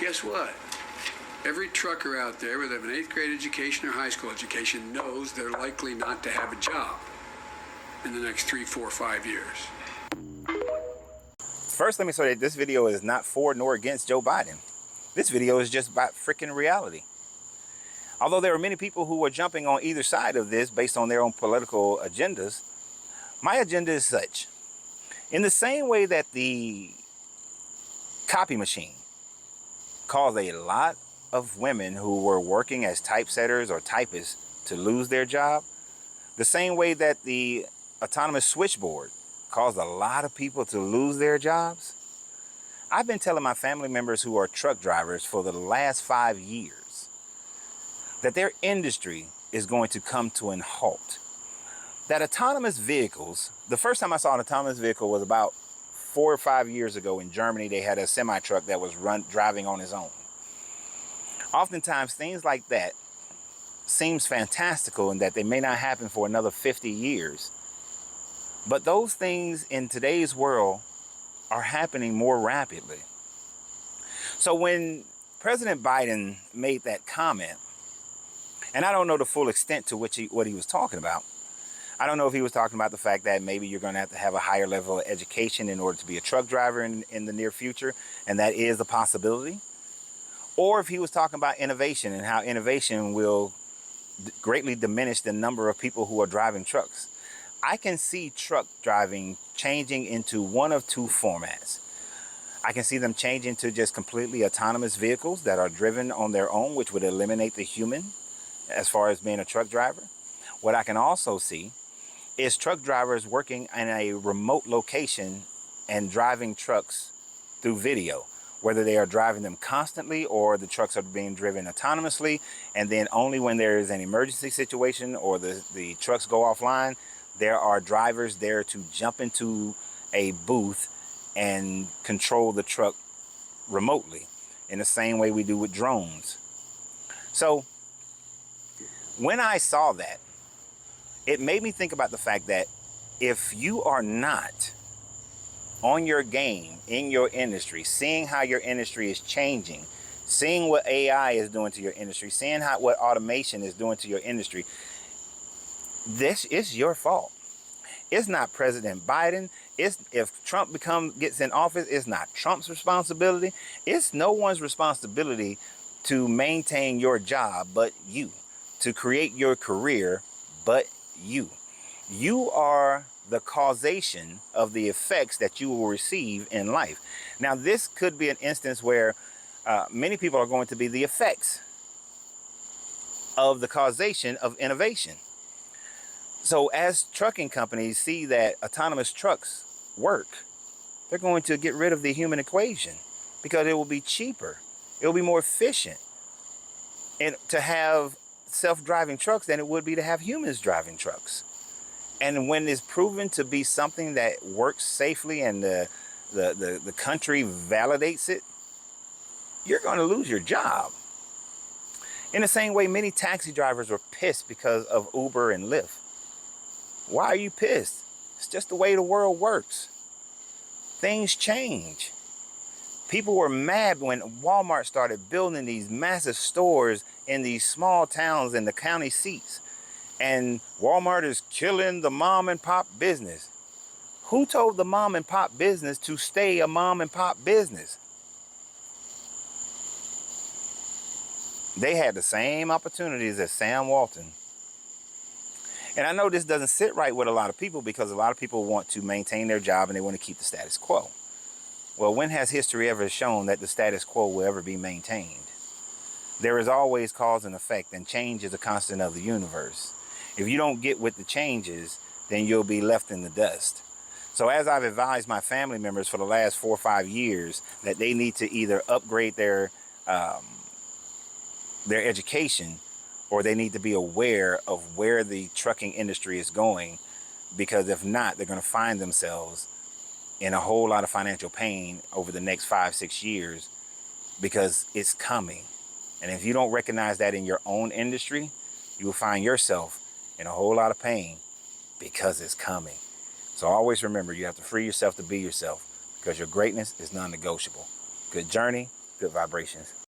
Guess what? Every trucker out there, whether they have an 8th grade education or high school education, knows they're likely not to have a job in the next 3, 4, 5 years. First, let me say that this video is not for nor against Joe Biden. This video is just about freaking reality. Although there are many people who are jumping on either side of this based on their own political agendas, my agenda is such. In the same way that the copy machine caused a lot of women who were working as typesetters or typists to lose their job, the same way that the autonomous switchboard caused a lot of people to lose their jobs, I've been telling my family members who are truck drivers for the last 5 years that their industry is going to come to an halt. That autonomous vehicles, the first time I saw an autonomous vehicle was about 4 or 5 years ago in Germany. They had a semi-truck that was driving on its own. Oftentimes things like that seems fantastical in that they may not happen for another 50 years. But those things in today's world are happening more rapidly. So when President Biden made that comment, and I don't know the full extent to which what he was talking about. I don't know if he was talking about the fact that maybe you're going to have a higher level of education in order to be a truck driver in the near future, and that is a possibility. Or if he was talking about innovation and how innovation will greatly diminish the number of people who are driving trucks. I can see truck driving changing into one of two formats. I can see them changing to just completely autonomous vehicles that are driven on their own, which would eliminate the human as far as being a truck driver. What I can also see is truck drivers working in a remote location and driving trucks through video, whether they are driving them constantly or the trucks are being driven autonomously, and then only when there is an emergency situation or the trucks go offline, there are drivers there to jump into a booth and control the truck remotely in the same way we do with drones. So when I saw that, it made me think about the fact that if you are not on your game in your industry, seeing how your industry is changing, seeing what AI is doing to your industry, seeing what automation is doing to your industry, this is your fault. It's not President Biden. If Trump gets in office, it's not Trump's responsibility. It's no one's responsibility to maintain your job but you, to create your career but you. You are the causation of the effects that you will receive in life. Now, this could be an instance where many people are going to be the effects of the causation of innovation. So as trucking companies see that autonomous trucks work, they're going to get rid of the human equation because it will be cheaper. It will be more efficient and to have self-driving trucks than it would be to have humans driving trucks. And when it's proven to be something that works safely and the country validates it, you're going to lose your job. In the same way, many taxi drivers were pissed because of Uber and Lyft. Why are you pissed? It's just the way the world works. Things change. People were mad when Walmart started building these massive stores in these small towns in the county seats. And Walmart is killing the mom and pop business. Who told the mom and pop business to stay a mom and pop business? They had the same opportunities as Sam Walton. And I know this doesn't sit right with a lot of people because a lot of people want to maintain their job and they want to keep the status quo. Well, when has history ever shown that the status quo will ever be maintained? There is always cause and effect, and change is a constant of the universe. If you don't get with the changes, then you'll be left in the dust. So as I've advised my family members for the last 4 or 5 years that they need to either upgrade their education, or they need to be aware of where the trucking industry is going, because if not, they're going to find themselves in a whole lot of financial pain over the next 5, 6 years, because it's coming. And if you don't recognize that in your own industry, you will find yourself in a whole lot of pain because it's coming. So always remember, you have to free yourself to be yourself because your greatness is non-negotiable. Good journey. Good vibrations.